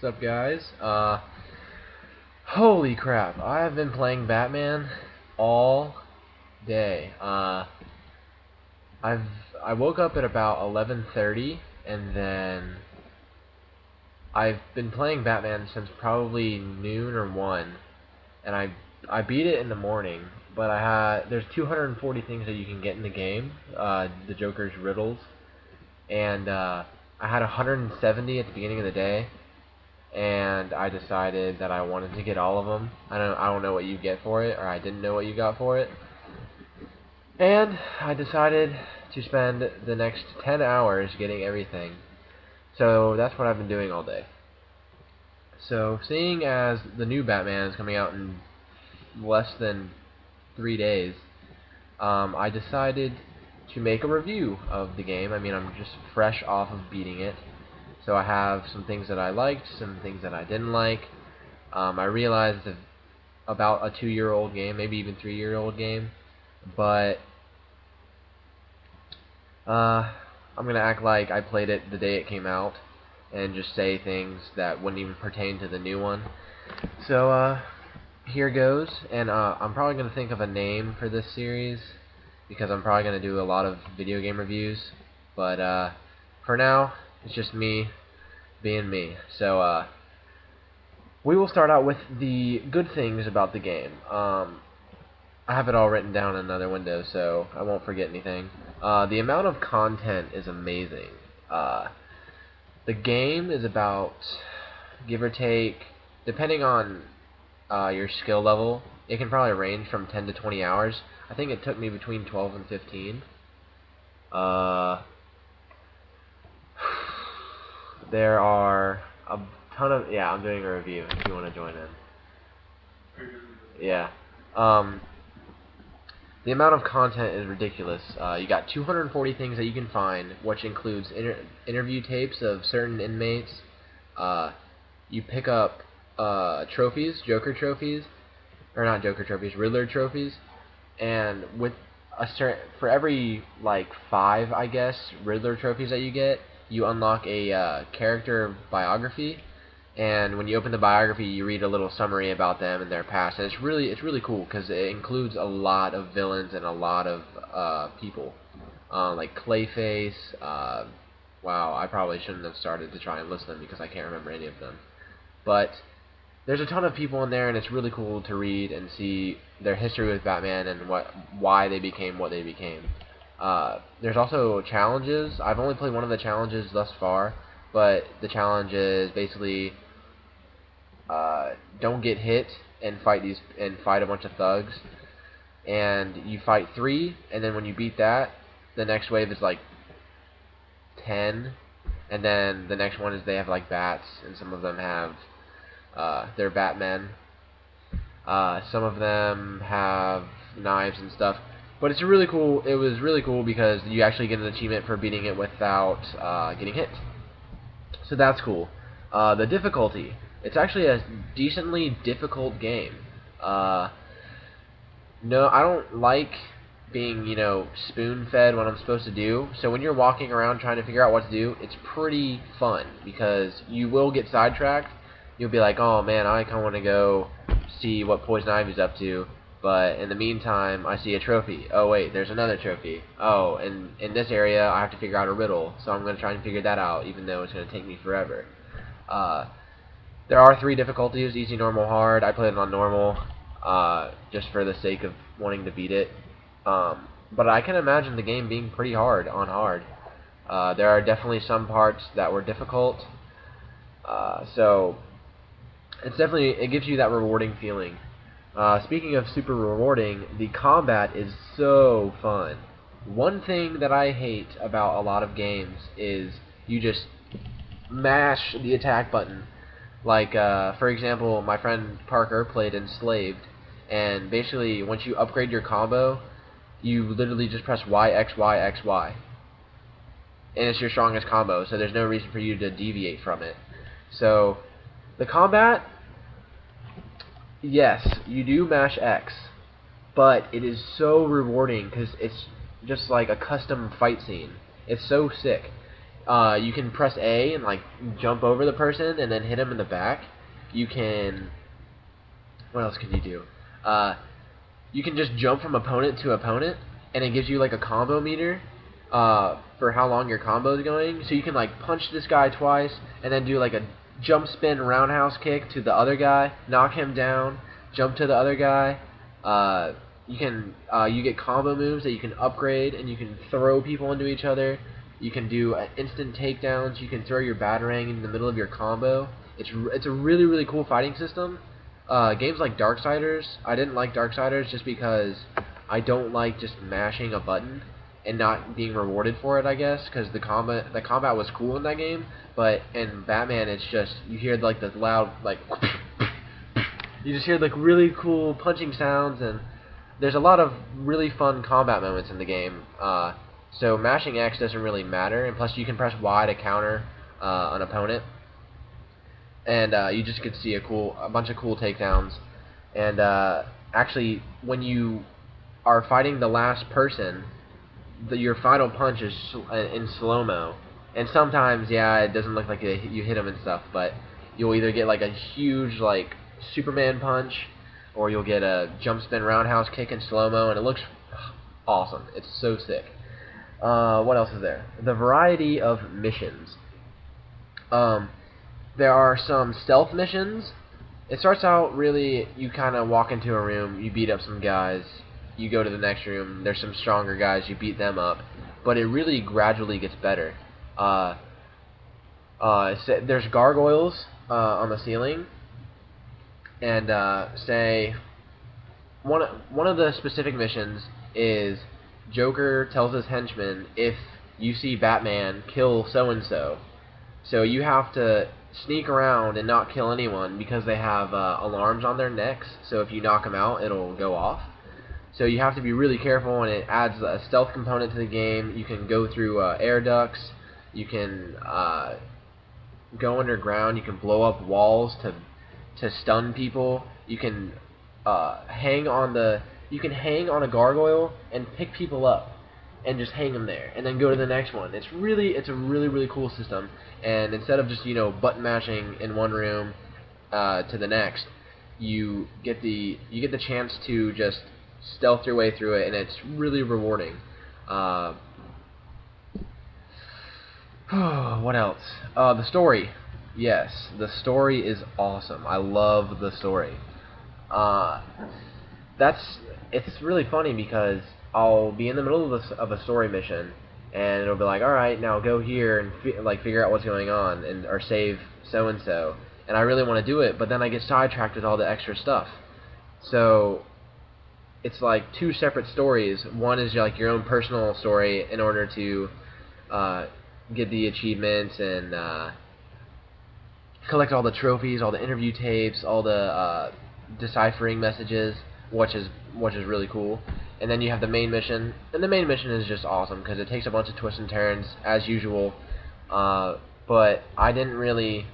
What's up, guys? Holy crap! I have been playing Batman all day. I woke up at about 11:30, and then I've been playing Batman since probably noon or 1, and I beat it in the morning. But there's 240 things that you can get in the game, the Joker's riddles, and I had 170 at the beginning of the day. And I decided that I wanted to get all of them. I don't know what you get for it, or I didn't know what you got for it. And I decided to spend the next 10 hours getting everything. So that's what I've been doing all day. So seeing as the new Batman is coming out in less than 3 days, I decided to make a review of the game. I mean, I'm just fresh off of beating it. So I have some things that I liked, some things that I didn't like. I realized it's about a 2-year-old game, maybe even 3-year-old game, but I'm gonna act like I played it the day it came out and just say things that wouldn't even pertain to the new one. So here goes, and I'm probably gonna think of a name for this series because I'm probably gonna do a lot of video game reviews. But for now, it's just me being me. So we will start out with the good things about the game. I have it all written down in another window, so I won't forget anything. The amount of content is amazing. The game is about, give or take, depending on your skill level, it can probably range from 10 to 20 hours. I think it took me between 12 and 15. There are a ton of... Yeah, I'm doing a review if you want to join in. Yeah. The amount of content is ridiculous. You got 240 things that you can find, which includes interview tapes of certain inmates. You pick up trophies, Joker trophies, or not Joker trophies, Riddler trophies, and with for every like 5, I guess, Riddler trophies that you get, you unlock a character biography, and when you open the biography, you read a little summary about them and their past, and it's really cool because it includes a lot of villains and a lot of people, like Clayface. Wow, I probably shouldn't have started to try and list them because I can't remember any of them, but there's a ton of people in there, and it's really cool to read and see their history with Batman and why they became what they became. There's also challenges. I've only played one of the challenges thus far, but the challenge is basically don't get hit and fight a bunch of thugs. And you fight 3, and then when you beat that, the next wave is like 10, and then the next one is they have like bats, and some of them have they're Batmen. Some of them have knives and stuff. But it's really cool. It was really cool because you actually get an achievement for beating it without getting hit. So that's cool. The difficulty. It's actually a decently difficult game. No, I don't like being, spoon-fed what I'm supposed to do. So when you're walking around trying to figure out what to do, it's pretty fun because you will get sidetracked. You'll be like, oh man, I kind of want to go see what Poison Ivy's up to. But in the meantime, I see a trophy. Oh wait, there's another trophy. Oh, and in this area, I have to figure out a riddle. So I'm going to try and figure that out, even though it's going to take me forever. There are 3 difficulties: easy, normal, hard. I played it on normal, just for the sake of wanting to beat it. But I can imagine the game being pretty hard on hard. There are definitely some parts that were difficult. So it gives you that rewarding feeling. Speaking of super rewarding, the combat is so fun. One thing that I hate about a lot of games is you just mash the attack button. Like, for example, my friend Parker played Enslaved, and basically once you upgrade your combo, you literally just press Y, X, Y, X, Y. And it's your strongest combo, so there's no reason for you to deviate from it. So, the combat, yes, you do mash X, but it is so rewarding because it's just like a custom fight scene. It's so sick. You can press A and like jump over the person and then hit him in the back. You can. What else can you do? You can just jump from opponent to opponent, and it gives you like a combo meter for how long your combo is going. So you can like punch this guy twice, and then do like a jump spin roundhouse kick to the other guy, knock him down, jump to the other guy. You get combo moves that you can upgrade, and you can throw people into each other. You can do instant takedowns. You can throw your batarang in the middle of your combo. It's a really cool fighting system. Games like Darksiders, I didn't like Darksiders just because I don't like just mashing a button and not being rewarded for it, I guess, because the combat was cool in that game, but in Batman it's just, you hear like the loud, like, you just hear like really cool punching sounds, and there's a lot of really fun combat moments in the game, so mashing X doesn't really matter, and plus you can press Y to counter an opponent. And you just could see a bunch of cool takedowns. And actually, when you are fighting the last person, your final punch is in slow-mo. And sometimes, yeah, it doesn't look like you hit him and stuff, but you'll either get like a huge like Superman punch, or you'll get a jump spin roundhouse kick in slow-mo, and it looks awesome. It's so sick. What else is there? The variety of missions. There are some stealth missions. It starts out really, you kind of walk into a room, you beat up some guys, you go to the next room, there's some stronger guys, you beat them up, but it really gradually gets better. There's gargoyles on the ceiling, and say one of the specific missions is Joker tells his henchmen, if you see Batman, kill so-and-so. So you have to sneak around and not kill anyone because they have alarms on their necks, so if you knock them out, it'll go off. So you have to be really careful, and it adds a stealth component to the game. You can go through air ducts, you can go underground, you can blow up walls to stun people, you can hang on a gargoyle and pick people up and just hang them there, and then go to the next one. It's a really cool system, and instead of just button mashing in one room to the next, you get the chance to just stealth your way through it, and it's really rewarding. What else? The story. Yes, the story is awesome. I love the story. It's really funny because I'll be in the middle of a story mission, and it'll be like, all right, now go here and figure out what's going on, or save so and so. And I really want to do it, but then I get sidetracked with all the extra stuff. So it's like two separate stories. One is like your own personal story in order to get the achievements and collect all the trophies, all the interview tapes, all the deciphering messages, which is really cool. And then you have the main mission, and the main mission is just awesome because it takes a bunch of twists and turns as usual. But I didn't really.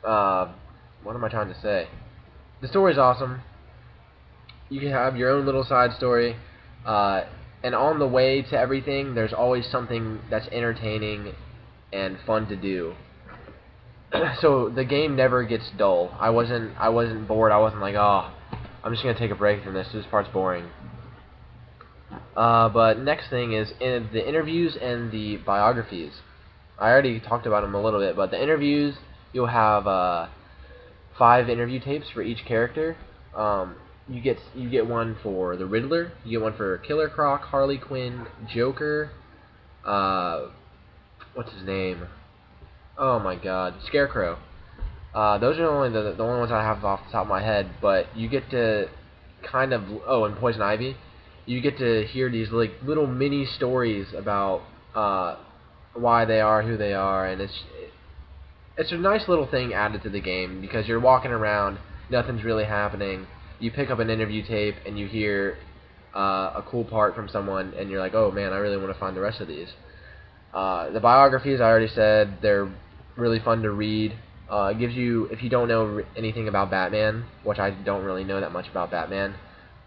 What am I trying to say? The story's awesome. You can have your own little side story, and on the way to everything, there's always something that's entertaining and fun to do. So the game never gets dull. I wasn't bored. I wasn't like, oh, I'm just gonna take a break from this. This part's boring. But next thing is in the interviews and the biographies. I already talked about them a little bit, but the interviews, you'll have 5 interview tapes for each character. You get one for the Riddler, you get one for Killer Croc, Harley Quinn, Joker, what's his name? Oh my God, Scarecrow. Those are only the only ones I have off the top of my head, but you get to kind of, oh, and Poison Ivy. You get to hear these like little mini stories about why they are who they are, and it's a nice little thing added to the game because you're walking around, nothing's really happening. You pick up an interview tape and you hear a cool part from someone, and you're like, oh man, I really want to find the rest of these. The biographies, I already said, they're really fun to read. It gives you, if you don't know anything about Batman, which I don't really know that much about Batman,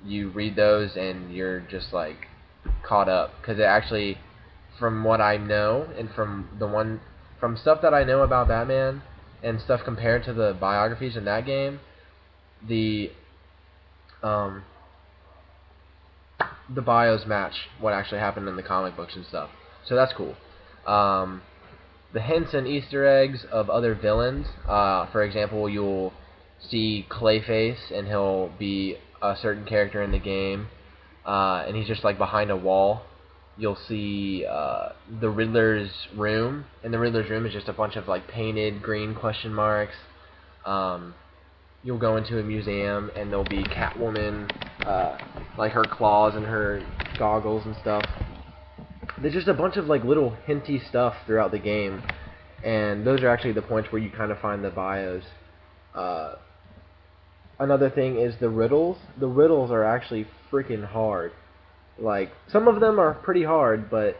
you read those and you're just like caught up, because it actually from what I know, and from stuff that I know about Batman, and stuff compared to the biographies in that game, the um, the bios match what actually happened in the comic books and stuff. So that's cool. Um, the hints and Easter eggs of other villains. For example, you'll see Clayface, and he'll be a certain character in the game, and he's just like behind a wall. You'll see the Riddler's room, and the Riddler's room is just a bunch of like painted green question marks. You'll go into a museum, and there'll be Catwoman, like her claws and her goggles and stuff. There's just a bunch of like little hinty stuff throughout the game, and those are actually the points where you kind of find the bios. Uh, Another thing is the riddles. The riddles are actually freaking hard. Like, some of them are pretty hard, but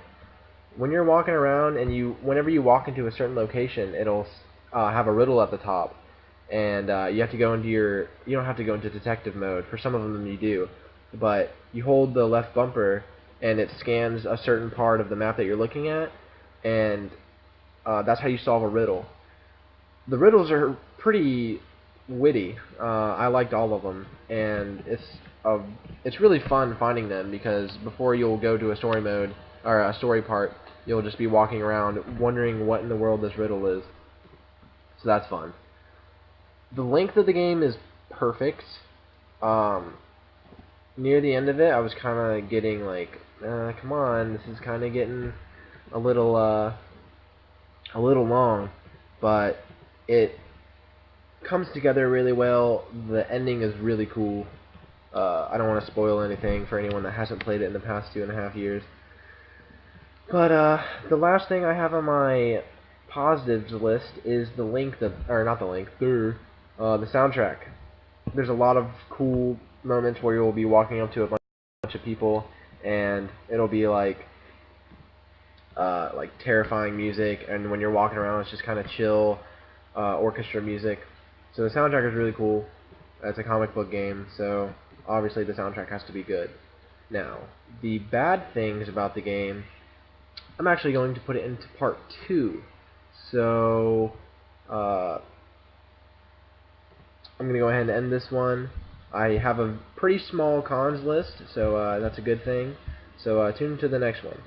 when you're walking around and whenever you walk into a certain location, it'll have a riddle at the top, and you have to go into you don't have to go into detective mode. For some of them you do, but you hold the left bumper and it scans a certain part of the map that you're looking at, and that's how you solve a riddle. The riddles are pretty witty. I liked all of them, and it's really fun finding them, because before you'll go to a story mode or a story part, you'll just be walking around wondering what in the world this riddle is. So that's fun. The length of the game is perfect. Near the end of it, I was kind of getting like, come on, this is kind of getting a little long, but it comes together really well. The ending is really cool. I don't want to spoil anything for anyone that hasn't played it in the past 2.5 years. But the last thing I have on my positives list is the length of, or not the length, the soundtrack. There's a lot of cool moments where you'll be walking up to a bunch of people, and it'll be like terrifying music, and when you're walking around, it's just kind of chill orchestra music. So the soundtrack is really cool. It's a comic book game, so obviously the soundtrack has to be good. Now, the bad things about the game, I'm actually going to put it into part 2. So, I'm going to go ahead and end this one. I have a pretty small cons list, so that's a good thing. So tune into the next one.